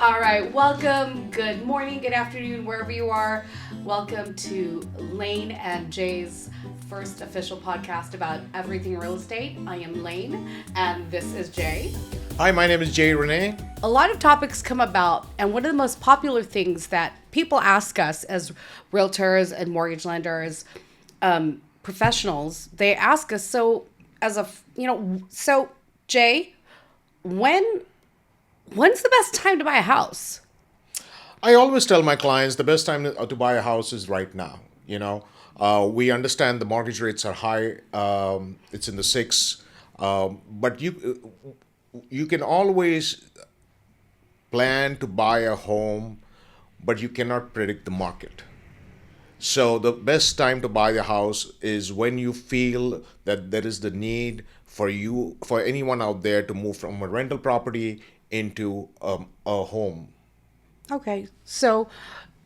All right, welcome. Good morning, good afternoon, wherever you are. Welcome to Laine and Jay's first official podcast about everything real estate. I am Laine, and this is Jay. Hi, my name is Jay Renee. A lot of topics come about, and one of the most popular things that people ask us as realtors and mortgage lenders, professionals, they ask us, so Jay, when when's the best time to buy a house? I always tell my clients the best time to buy a house is right now. We understand the mortgage rates are high. It's in the six, but you can always plan to buy a home, but you cannot predict the market. So the best time to buy a house is when you feel that there is the need for anyone out there to move from a rental property into a home. Okay, so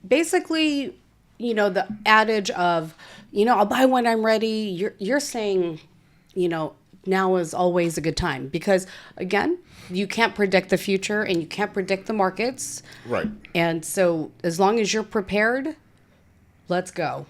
basically, the adage of, I'll buy when I'm ready. You're saying, now is always a good time because again, you can't predict the future and you can't predict the markets. Right. And so as long as you're prepared, let's go.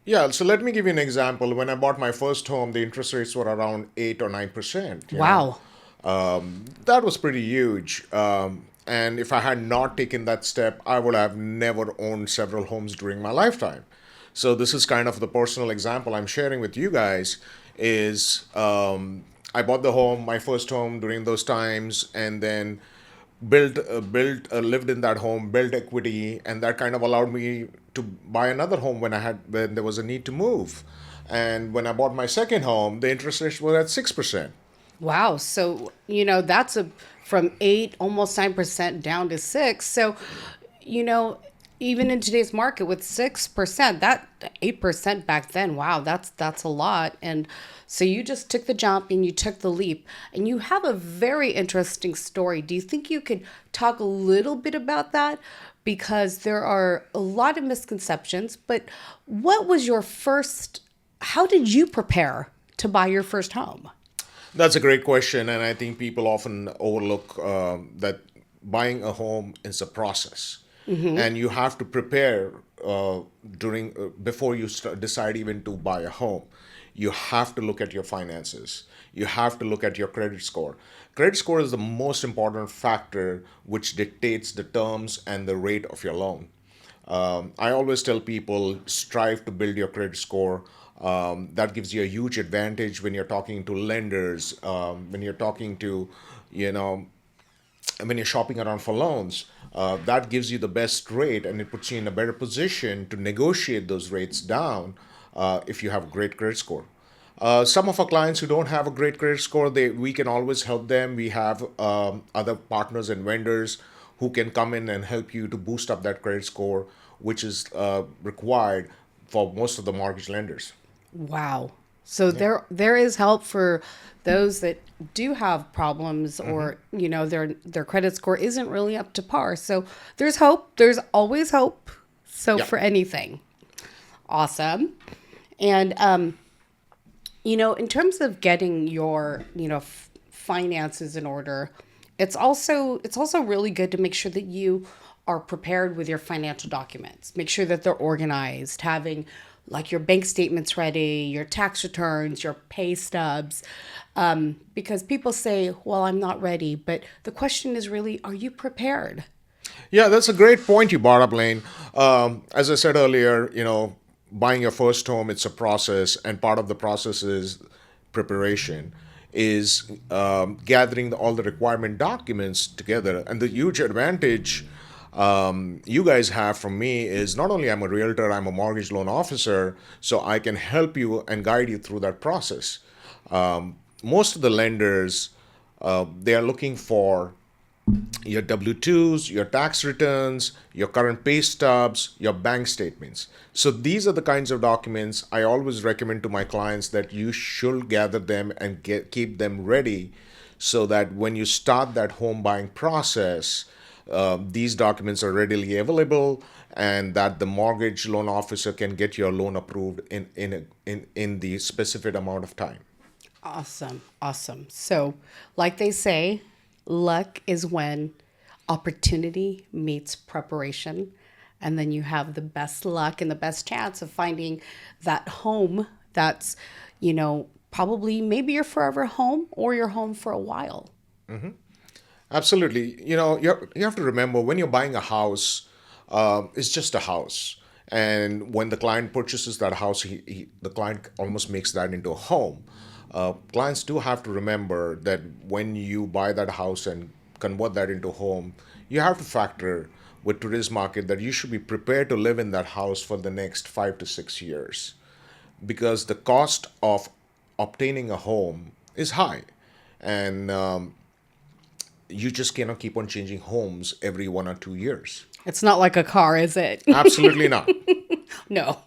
Yeah, so let me give you an example. When I bought my first home, the interest rates were around 8 or 9%. Wow. That was pretty huge. And if I had not taken that step, I would have never owned several homes during my lifetime. So this is kind of the personal example I'm sharing with you guys. Is I bought the home, my first home during those times, and then lived in that home, built equity, and that kind of allowed me to buy another home when there was a need to move. And when I bought my second home, the interest rate was at 6%. Wow. So, that's from 8, almost 9% down to 6. So, you know, even in today's market with 6%, that 8% back then, wow, that's a lot. And so you just took the jump and you took the leap and you have a very interesting story. Do you think you could talk a little bit about that? Because there are a lot of misconceptions, but how did you prepare to buy your first home? That's a great question, and I think people often overlook that buying a home is a process, and you have to prepare during before you decide even to buy a home. You have to look at your finances. You have to look at your credit score. Credit score is the most important factor which dictates the terms and the rate of your loan. I always tell people strive to build your credit score. That gives you a huge advantage when you're talking to lenders, when you're talking to, you know, when you're shopping around for loans. That gives you the best rate and it puts you in a better position to negotiate those rates down if you have a great credit score. Some of our clients who don't have a great credit score, we can always help them. We have other partners and vendors who can come in and help you to boost up that credit score, which is required for most of the mortgage lenders. Wow. So there is help for those that do have problems or their credit score isn't really up to par. So there's hope. There's always hope. So Yeah. for anything. Awesome. And in terms of getting your, finances in order, it's also really good to make sure that you are prepared with your financial documents. Make sure that they're organized, having like your bank statements ready, your tax returns, your pay stubs. Because people say, well, I'm not ready. But the question is really, are you prepared? Yeah, that's a great point you brought up, Lane. As I said earlier, buying your first home, it's a process, and part of the process is preparation, is gathering all the requirement documents together. And the huge advantage you guys have from me is not only I'm a realtor, I'm a mortgage loan officer, so I can help you and guide you through that process. Most of the lenders, they are looking for your W-2s, your tax returns, your current pay stubs, your bank statements. So these are the kinds of documents I always recommend to my clients that you should gather them and keep them ready so that when you start that home buying process, these documents are readily available and that the mortgage loan officer can get your loan approved in the specific amount of time. Awesome. Awesome. So, like they say, luck is when opportunity meets preparation. And then you have the best luck and the best chance of finding that home that's, probably maybe your forever home or your home for a while. Absolutely. You have to remember when you're buying a house, it's just a house. And when the client purchases that house, the client almost makes that into a home. Clients do have to remember that when you buy that house and convert that into a home, you have to factor with today's market that you should be prepared to live in that house for the next 5 to 6 years because the cost of obtaining a home is high. And you just cannot keep on changing homes every 1 or 2 years. It's not like a car, is it? Absolutely not. No.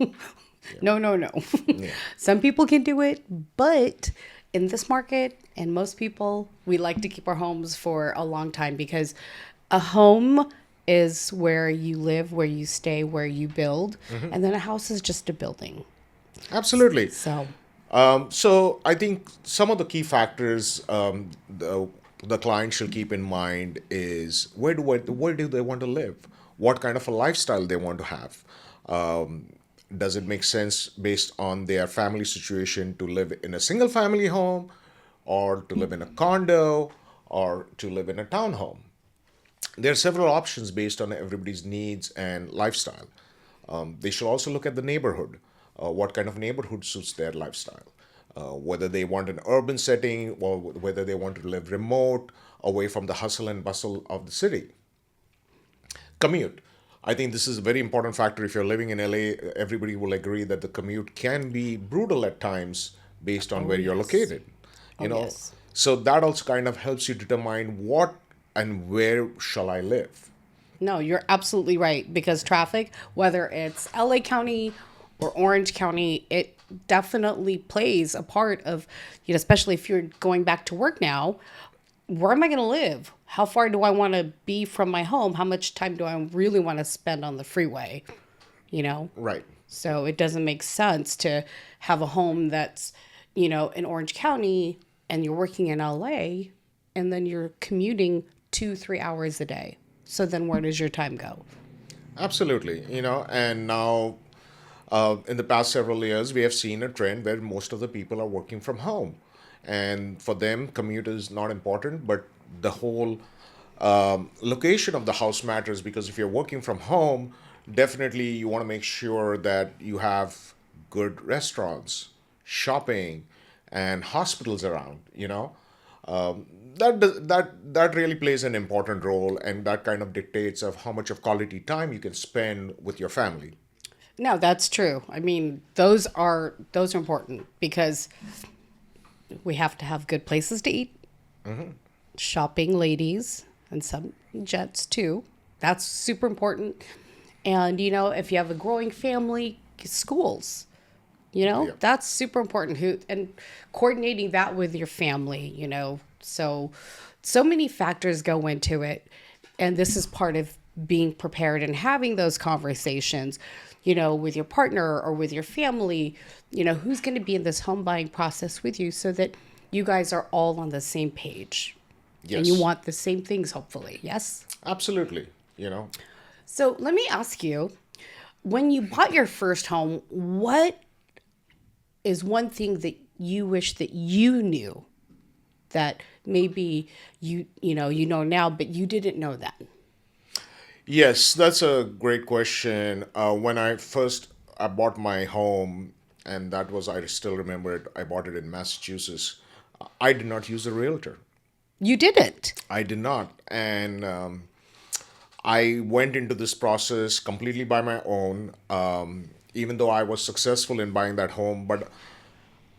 No, no, no. Yeah. Some people can do it, but in this market and most people, we like to keep our homes for a long time because a home is where you live, where you stay, where you build, and then a house is just a building. Absolutely. So, So I think some of the key factors the client should keep in mind is where do they want to live? What kind of a lifestyle they want to have? Does it make sense based on their family situation to live in a single family home or to live in a condo or to live in a townhome? There are several options based on everybody's needs and lifestyle. They should also look at the neighborhood. What kind of neighborhood suits their lifestyle? Whether they want an urban setting or whether they want to live remote, away from the hustle and bustle of the city. Commute. I think this is a very important factor. If you're living in LA, everybody will agree that the commute can be brutal at times based on oh, where you're yes. located. Oh, You know, yes. so that also kind of helps you determine what and where shall I live. No, you're absolutely right because traffic, whether it's LA County or Orange County, it definitely plays a part of, especially if you're going back to work now, where am I going to live? How far do I want to be from my home? How much time do I really want to spend on the freeway? You know? Right. So it doesn't make sense to have a home that's, in Orange County and you're working in LA and then you're commuting 2, 3 hours a day. So then where does your time go? Absolutely. And now in the past several years, we have seen a trend where most of the people are working from home. And for them, commute is not important, but the whole location of the house matters because if you're working from home, definitely you want to make sure that you have good restaurants, shopping, and hospitals around. That really plays an important role, and that kind of dictates of how much of quality time you can spend with your family. No, that's true. I mean, those are important because we have to have good places to eat, shopping, ladies, and some jets too. That's super important. And if you have a growing family, schools, Yeah. that's super important. Who and coordinating that with your family, so many factors go into it, and this is part of being prepared and having those conversations, with your partner or with your family, who's going to be in this home buying process with you so that you guys are all on the same page and you Yes. want the same things, hopefully. Yes. Absolutely. So let me ask you, when you bought your first home, what is one thing that you wish that you knew that maybe you know now, but you didn't know then? Yes, that's a great question. When I bought my home, and that was I still remember it. I bought it in Massachusetts. I did not use a realtor. You didn't. I did not, and I went into this process completely by my own. Even though I was successful in buying that home, but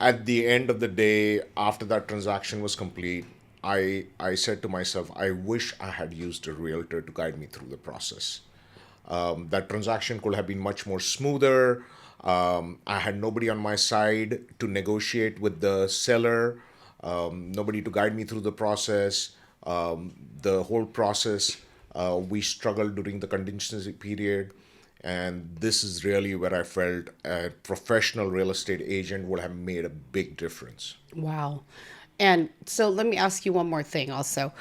at the end of the day, after that transaction was complete, I said to myself, I wish I had used a realtor to guide me through the process. That transaction could have been much more smoother. I had nobody on my side to negotiate with the seller, nobody to guide me through the process. The whole process, we struggled during the contingency period. And this is really where I felt a professional real estate agent would have made a big difference. Wow. And so let me ask you one more thing also.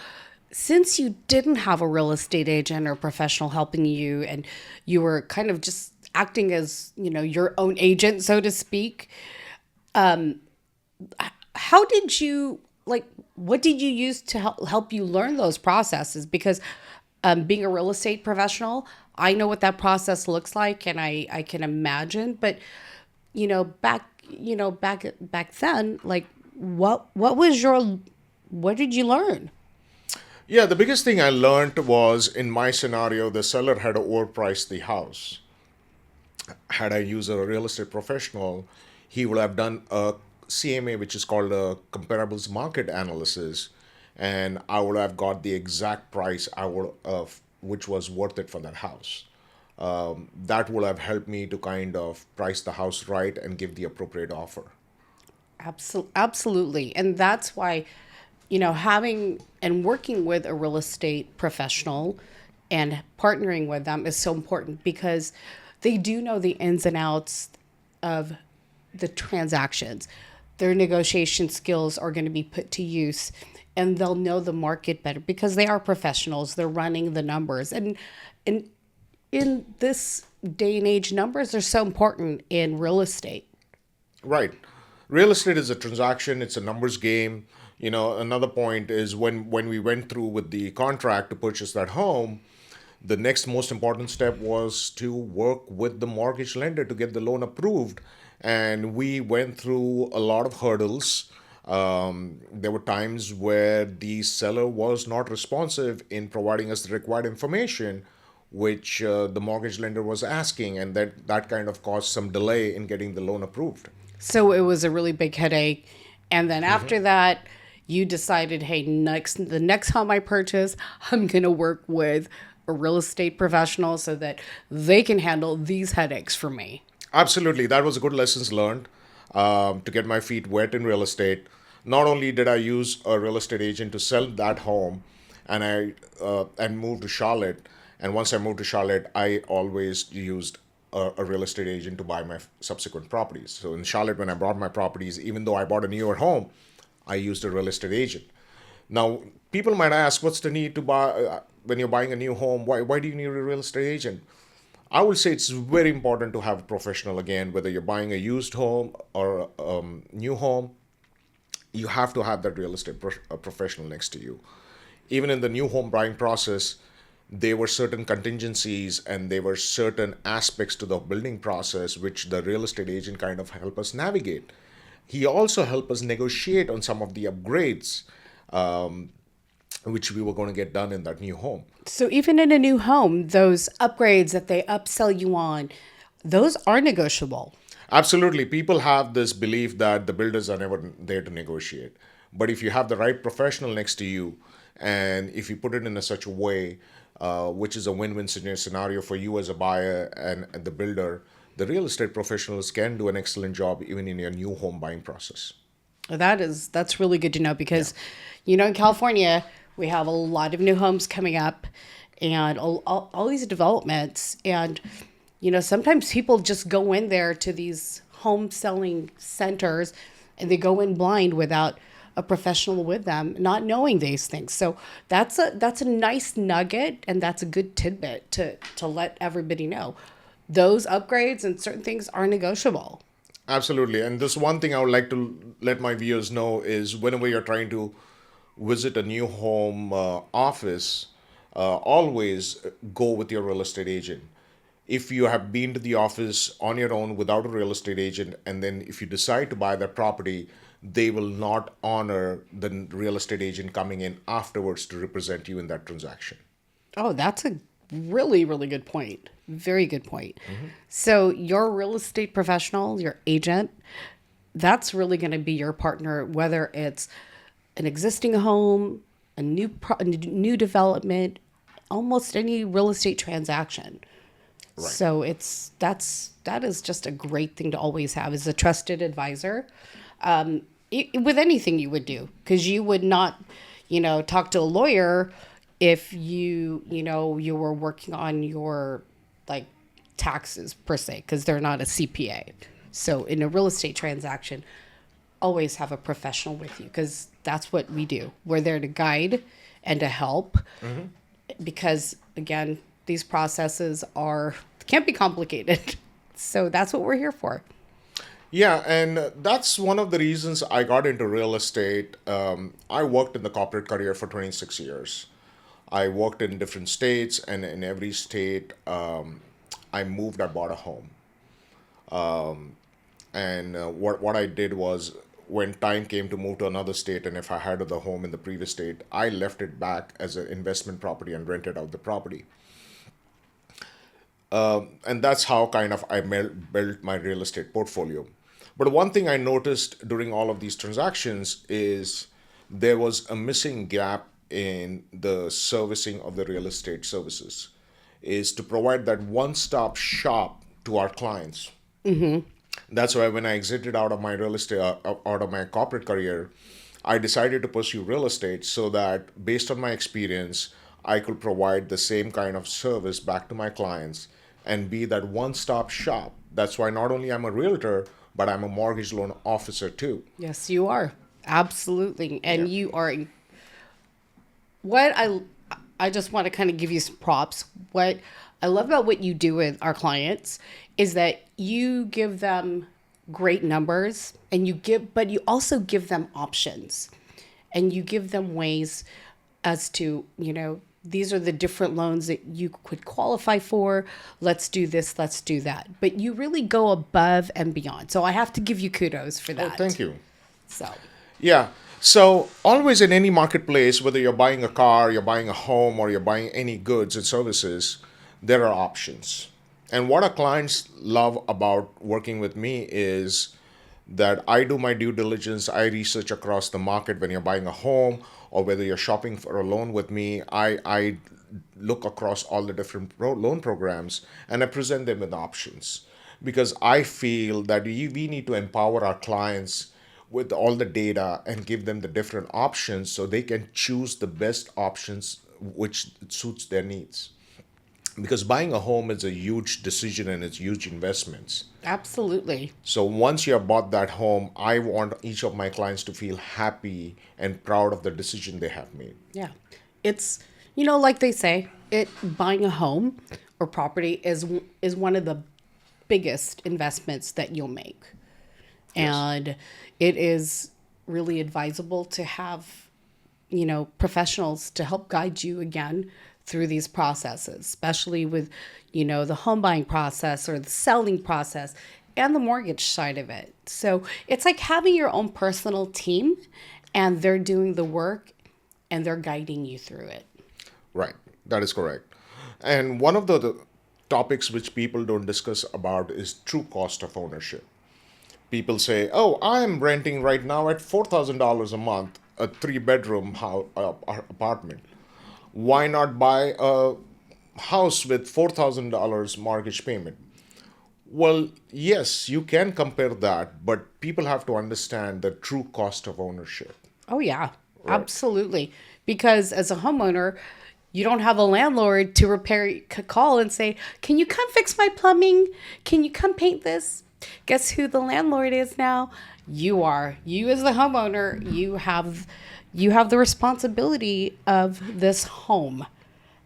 since you didn't have a real estate agent or professional helping you, and you were kind of just acting as, your own agent, so to speak, how did you, like, what did you use to help you learn those processes? Because being a real estate professional, I know what that process looks like, and I can imagine. But back then, like, what did you learn? Yeah, the biggest thing I learned was in my scenario, the seller had overpriced the house. Had I used a real estate professional, he would have done a CMA, which is called a comparables market analysis, and I would have got the exact price I would which was worth it for that house. That would have helped me to kind of price the house right and give the appropriate offer. Absolutely. And that's why, having and working with a real estate professional and partnering with them is so important, because they do know the ins and outs of the transactions. Their negotiation skills are going to be put to use, and they'll know the market better because they are professionals. They're running the numbers. And in this day and age, numbers are so important in real estate. Right. Real estate is a transaction, it's a numbers game. Another point is when we went through with the contract to purchase that home, the next most important step was to work with the mortgage lender to get the loan approved. And we went through a lot of hurdles. There were times where the seller was not responsive in providing us the required information, which the mortgage lender was asking, and that kind of caused some delay in getting the loan approved. So it was a really big headache. And then after that, you decided, hey, the next home I purchase, I'm going to work with a real estate professional so that they can handle these headaches for me. Absolutely, that was a good lessons learned to get my feet wet in real estate. Not only did I use a real estate agent to sell that home, and I moved to Charlotte. And once I moved to Charlotte, I always used a real estate agent to buy my subsequent properties. So in Charlotte, when I bought my properties, even though I bought a newer home, I used a real estate agent. Now, people might ask, what's the need to buy when you're buying a new home? Why do you need a real estate agent? I would say it's very important to have a professional again, whether you're buying a used home or a new home, you have to have that real estate professional next to you. Even in the new home buying process, there were certain contingencies and there were certain aspects to the building process which the real estate agent kind of help us navigate. He also helped us negotiate on some of the upgrades which we were going to get done in that new home. So even in a new home, those upgrades that they upsell you on, those are negotiable. Absolutely. People have this belief that the builders are never there to negotiate. But if you have the right professional next to you, and if you put it in a such a way, which is a win-win scenario for you as a buyer and the builder, the real estate professionals can do an excellent job even in your new home buying process. That's really good to know, because, in California, we have a lot of new homes coming up and all these developments. And, sometimes people just go in there to these home selling centers and they go in blind without a professional with them, not knowing these things. So that's a nice nugget, and that's a good tidbit to let everybody know. Those upgrades and certain things are negotiable. Absolutely. And this one thing I would like to let my viewers know is whenever you're trying to visit a new home office, always go with your real estate agent. If you have been to the office on your own without a real estate agent, and then if you decide to buy that property, they will not honor the real estate agent coming in afterwards to represent you in that transaction. Oh, that's a really, really good point. Very good point. So your real estate professional, your agent, that's really going to be your partner, whether it's an existing home, a new development, almost any real estate transaction. Right. So that is just a great thing to always have, is a trusted advisor. With anything you would do, because you would not, talk to a lawyer if you were working on your, like, taxes per se, because they're not a CPA. So in a real estate transaction, always have a professional with you, because that's what we do. We're there to guide and to help, because again, these processes are can't be complicated. So that's what we're here for. Yeah, and that's one of the reasons I got into real estate. I worked in the corporate career for 26 years. I worked in different states, and in every state, I moved, I bought a home. And what I did was, when time came to move to another state, and if I had the home in the previous state, I left it back as an investment property and rented out the property. And that's how kind of built my real estate portfolio. But one thing I noticed during all of these transactions is there was a missing gap in the servicing of the real estate services, is to provide that one-stop shop to our clients. That's why when I exited out of my real estate, out of my corporate career, I decided to pursue real estate so that based on my experience, I could provide the same kind of service back to my clients and be that one-stop shop. That's why not only I'm a realtor, but I'm a mortgage loan officer too. Yes, you are. Absolutely. Yeah. And you are what I just want to kind of give you some props. What I love about what you do with our clients is that you give them great numbers, and but you also give them options, and you give them ways as to, these are the different loans that you could qualify for. Let's do this, let's do that. But you really go above and beyond. So I have to give you kudos for Oh, that. thank you. So, Yeah. So always in any marketplace, whether you're buying a car, you're buying a home, or you're buying any goods and services, there are options. And what our clients love about working with me is that I do my due diligence. I research across the market when you're buying a home or whether you're shopping for a loan with me. I look across all the different loan programs and I present them with options, because I feel that we need to empower our clients with all the data and give them the different options so they can choose the best options which suits their needs. Because buying a home is a huge decision and it's huge investments. absolutely. So once you have bought that home, I want each of my clients to feel happy and proud of the decision they have made. Yeah. It's, like they say, buying a home or property is one of the biggest investments that you'll make. Yes. And it is really advisable to have, professionals to help guide you again through these processes, especially with, the home buying process or the selling process and the mortgage side of it. So it's like having your own personal team, and they're doing the work and they're guiding you through it. Right. That is correct. And one of the topics which people don't discuss about is true cost of ownership. People say, "Oh, I'm renting right now at $4,000 a month, a three-bedroom apartment. Why not buy a house with $4,000 mortgage payment?" Well, yes, you can compare that, but people have to understand the true cost of ownership. Oh, yeah, Right. absolutely. Because as a homeowner, you don't have a landlord to call and say, "Can you come fix my plumbing? Can you come paint this?" Guess who the landlord is now? You are. You as the homeowner, you have the responsibility of this home,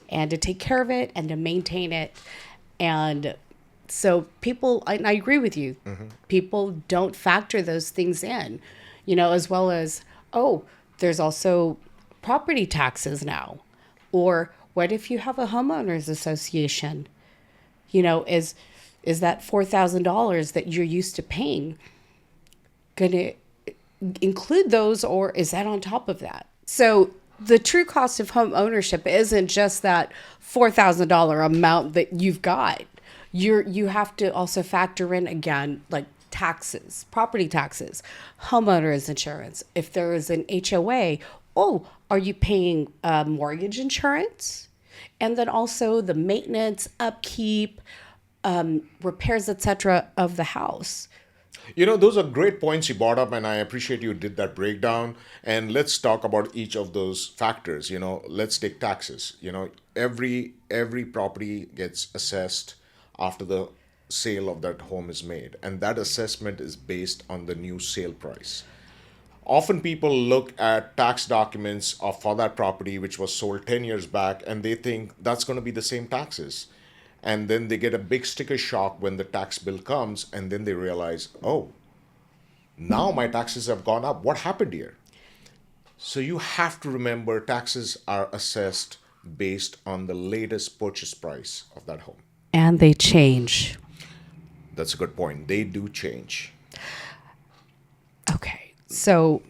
and to take care of it and to maintain it. And so and I agree with you, people don't factor those things in, as well as, oh, there's also property taxes now. Or what if you have a homeowners association? Is that $4,000 that you're used to paying going to include those, or is that on top of that? So the true cost of home ownership isn't just that $4,000 amount that you've got. You have to also factor in, again, like taxes, property taxes, homeowners insurance. If there is an HOA, oh, are you paying mortgage insurance? And then also the maintenance, upkeep, repairs, etc. of the house. Those are great points you brought up, and I appreciate you did that breakdown. And let's talk about each of those factors. Let's take taxes. Every property gets assessed after the sale of that home is made, and that assessment is based on the new sale price. Often people look at tax documents for that property which was sold 10 years back and they think that's going to be the same taxes. And then they get a big sticker shock when the tax bill comes and then they realize, oh, now my taxes have gone up. What happened here? So you have to remember taxes are assessed based on the latest purchase price of that home. And they change. That's a good point. They do change. Okay. So,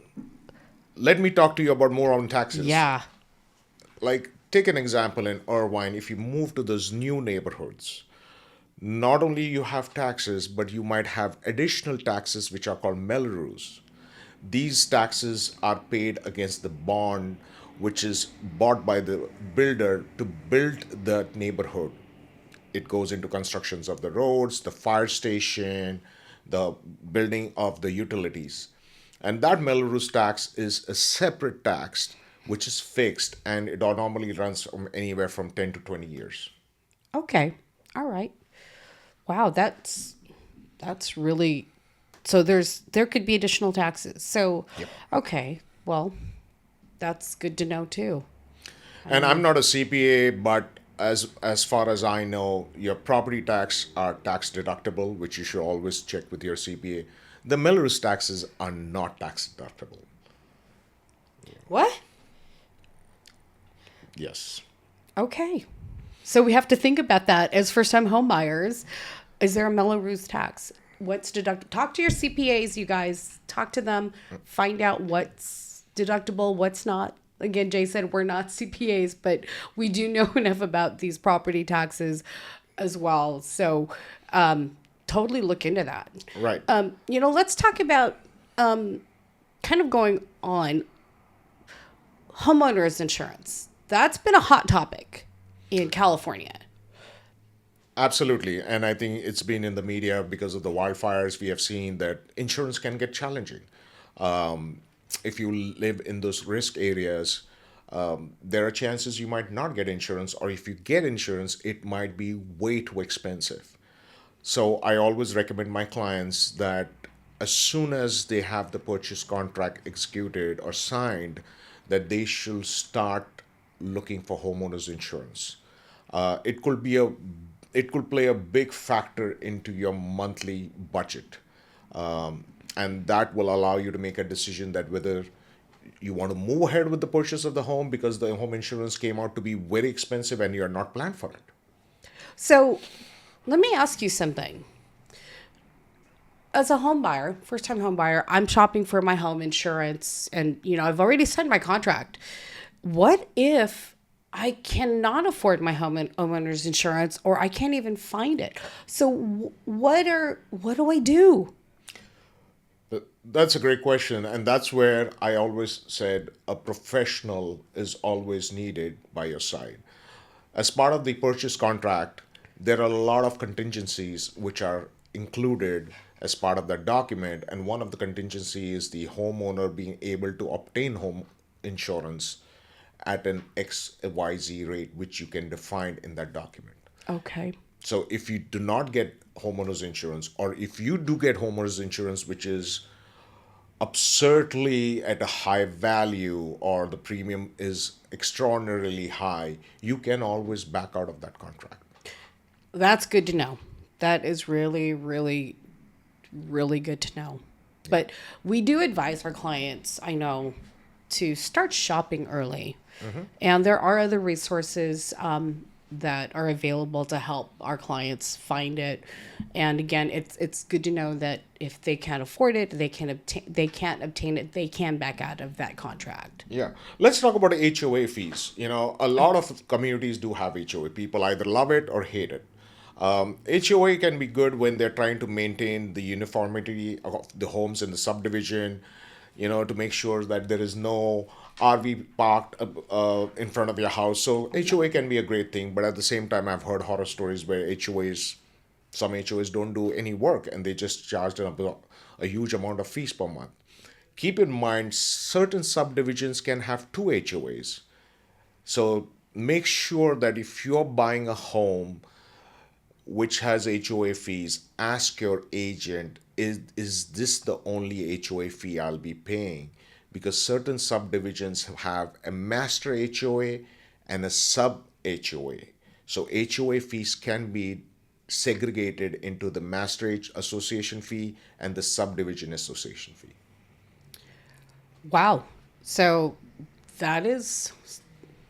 Let me talk to you about more on taxes. yeah. Like, take an example in Irvine. If you move to those new neighborhoods, not only you have taxes, but you might have additional taxes which are called Melrose. These taxes are paid against the bond which is bought by the builder to build the neighborhood. It goes into constructions of the roads, the fire station, the building of the utilities. And that Melrose tax is a separate tax which is fixed and it normally runs from anywhere from 10 to 20 years. Okay. All right. Wow, that's really so there could be additional taxes. So, Yep. okay. Well, that's good to know too. And I'm not a CPA, but as far as I know, your property tax are tax deductible, which you should always check with your CPA. The Miller's taxes are not tax deductible. What? Yes. Okay. So we have to think about that as first time home buyers. Is there a Melrose tax? What's deductible? Talk to your CPAs, you guys. Talk to them. Find out what's deductible, what's not. Again, Jay said we're not CPAs, but we do know enough about these property taxes as well. So totally look into that. Right. Let's talk about kind of going on homeowners insurance. That's been a hot topic in California. Absolutely. And I think it's been in the media because of the wildfires. We have seen that insurance can get challenging. If you live in those risk areas, there are chances you might not get insurance, or if you get insurance, it might be way too expensive. So I always recommend my clients that as soon as they have the purchase contract executed or signed, that they should start looking for homeowners insurance. It could be a it could play a big factor into your monthly budget, and that will allow you to make a decision that whether you want to move ahead with the purchase of the home because the home insurance came out to be very expensive and you're not planned for it. So let me ask you something. As a home buyer, first time home buyer, I'm shopping for my home insurance and, I've already signed my contract. What if I cannot afford my homeowner's insurance or I can't even find it? So what do I do? That's a great question, and that's where I always said a professional is always needed by your side. As part of the purchase contract, there are a lot of contingencies which are included as part of that document, and one of the contingencies is the homeowner being able to obtain home insurance at an XYZ rate, which you can define in that document. Okay. So if you do not get homeowners insurance, or if you do get homeowners insurance, which is absurdly at a high value or the premium is extraordinarily high, you can always back out of that contract. That's good to know. That is really, really, really good to know. But we do advise our clients, I know, to start shopping early. And there are other resources that are available to help our clients find it. And again, it's good to know that if they can't afford it, they can't obtain it, they can back out of that contract. Yeah. Let's talk about HOA fees. A lot of communities do have HOA. People either love it or hate it. HOA can be good when they're trying to maintain the uniformity of the homes in the subdivision, to make sure that there is no RV parked in front of your house. So HOA can be a great thing, but at the same time, I've heard horror stories where some HOAs don't do any work and they just charge a huge amount of fees per month. Keep in mind, certain subdivisions can have two HOAs. So make sure that if you're buying a home which has HOA fees, ask your agent, is this the only HOA fee I'll be paying? because certain subdivisions have a master HOA and a sub HOA. So HOA fees can be segregated into the master association fee and the subdivision association fee. Wow. So that is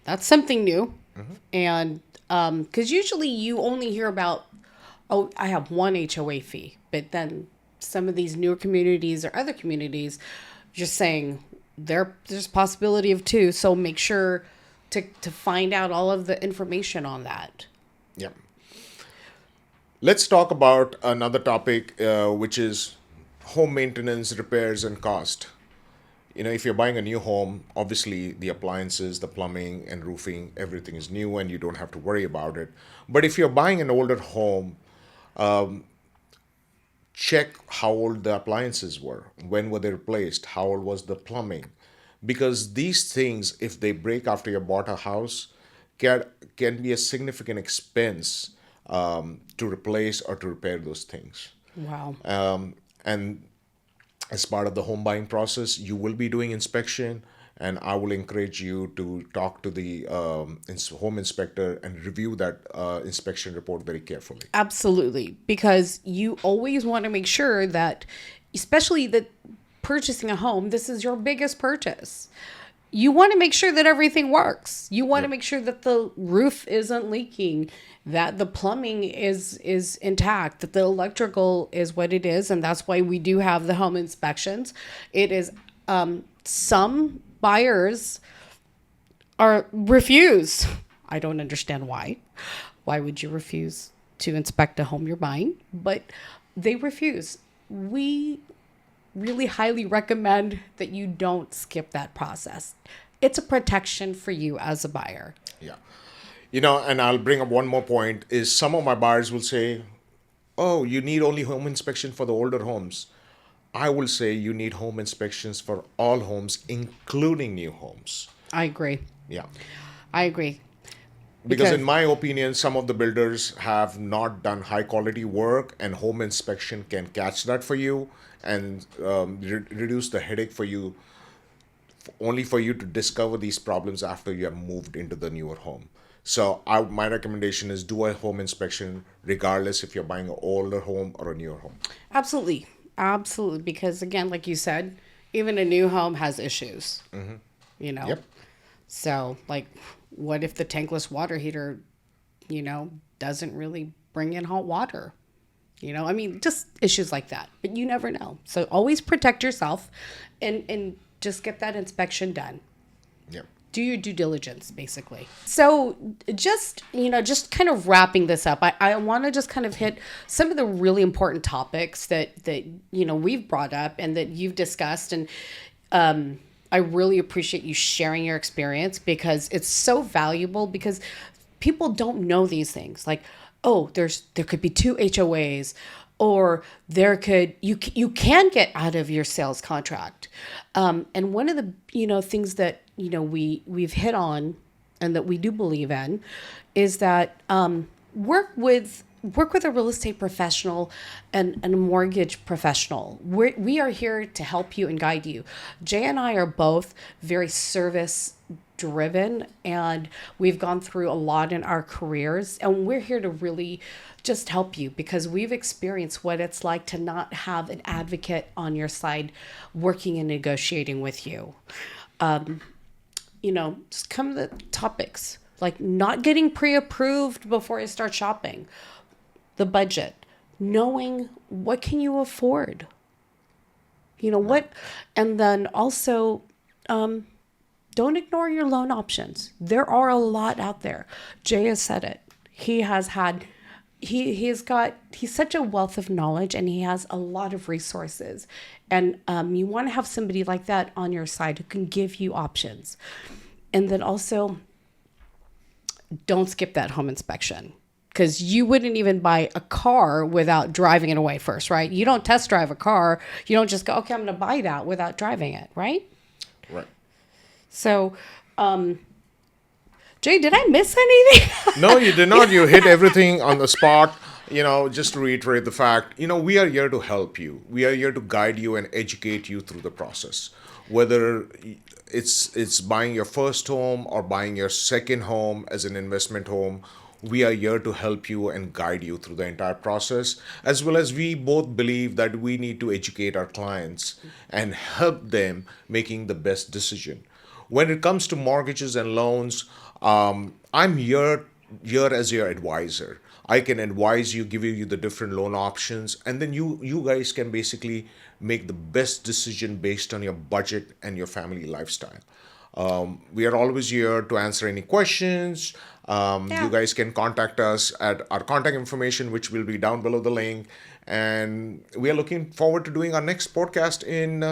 that's something new. And because usually you only hear about, oh, I have one HOA fee, but then some of these newer communities or other communities just saying there's possibility of two. So make sure to find out all of the information on that. Yeah. Let's talk about another topic, which is home maintenance, repairs, and cost. If you're buying a new home, obviously the appliances, the plumbing and roofing, everything is new and you don't have to worry about it. But if you're buying an older home, check how old the appliances were, when were they replaced, how old was the plumbing. Because these things, if they break after you bought a house, can be a significant expense to replace or to repair those things. Wow. And as part of the home buying process, you will be doing inspection, and I will encourage you to talk to the home inspector and review that inspection report very carefully. Absolutely. Because you always want to make sure that, especially that purchasing a home, this is your biggest purchase. You want to make sure that everything works. You want to make sure that the roof isn't leaking, that the plumbing is intact, that the electrical is what it is, and that's why we do have the home inspections. It is some buyers refuse. I don't understand why. Why would you refuse to inspect a home you're buying? But they refuse. We really highly recommend that you don't skip that process. It's a protection for you as a buyer. Yeah. And I'll bring up one more point is some of my buyers will say, oh, you need only home inspection for the older homes. I will say you need home inspections for all homes, including new homes. I agree. Yeah. I agree. Because in my opinion, some of the builders have not done high quality work, and home inspection can catch that for you and reduce the headache for you, only for you to discover these problems after you have moved into the newer home. So my recommendation is do a home inspection regardless if you're buying an older home or a newer home. Absolutely. Absolutely. Because again, like you said, even a new home has issues. Yep. So like, what if the tankless water heater, doesn't really bring in hot water? Just issues like that. But you never know. So always protect yourself and just get that inspection done. Yep. Do your due diligence, basically. So just kind of wrapping this up, I want to just kind of hit some of the really important topics that we've brought up and that you've discussed. And I really appreciate you sharing your experience because it's so valuable, because people don't know these things. Like, oh, there could be two HOAs, or you can get out of your sales contract. And one of the things that we've hit on and that we do believe in is that work with a real estate professional and a mortgage professional. We are here to help you and guide you. Jay and I are both very service driven, and we've gone through a lot in our careers, and we're here to really just help you because we've experienced what it's like to not have an advocate on your side working and negotiating with you. Just come to the topics like not getting pre-approved before you start shopping, the budget, knowing what can you afford, what, and then also, don't ignore your loan options. There are a lot out there. Jay has said it. He has had, he's such a wealth of knowledge, and he has a lot of resources. And you want to have somebody like that on your side who can give you options. And then also, don't skip that home inspection, because you wouldn't even buy a car without driving it away first, right? You don't test drive a car. You don't just go, okay, I'm going to buy that without driving it, right? Right. So, Jay, did I miss anything? No, you did not. You hit everything on the spot. Just to reiterate the fact, we are here to help you. We are here to guide you and educate you through the process. whether it's buying your first home or buying your second home as an investment home. We are here to help you and guide you through the entire process, as well as we both believe that we need to educate our clients and help them making the best decision. When it comes to mortgages and loans, I'm here as your advisor. I can advise you, give you the different loan options, and then you guys can basically make the best decision based on your budget and your family lifestyle. We are always here to answer any questions. You Yeah. guys can contact us at our contact information, which will be down below the link. And we are looking forward to doing our next podcast in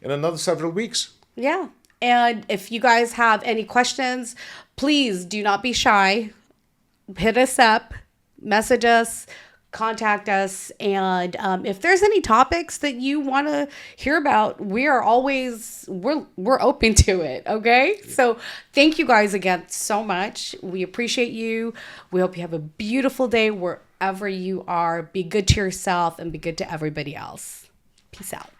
another several weeks. Yeah. And if you guys have any questions, please do not be shy. Hit us up, message us, contact us. And if there's any topics that you want to hear about, we are always, we're open to it. Okay. So thank you guys again so much. We appreciate you. We hope you have a beautiful day wherever you are. Be good to yourself and be good to everybody else. Peace out.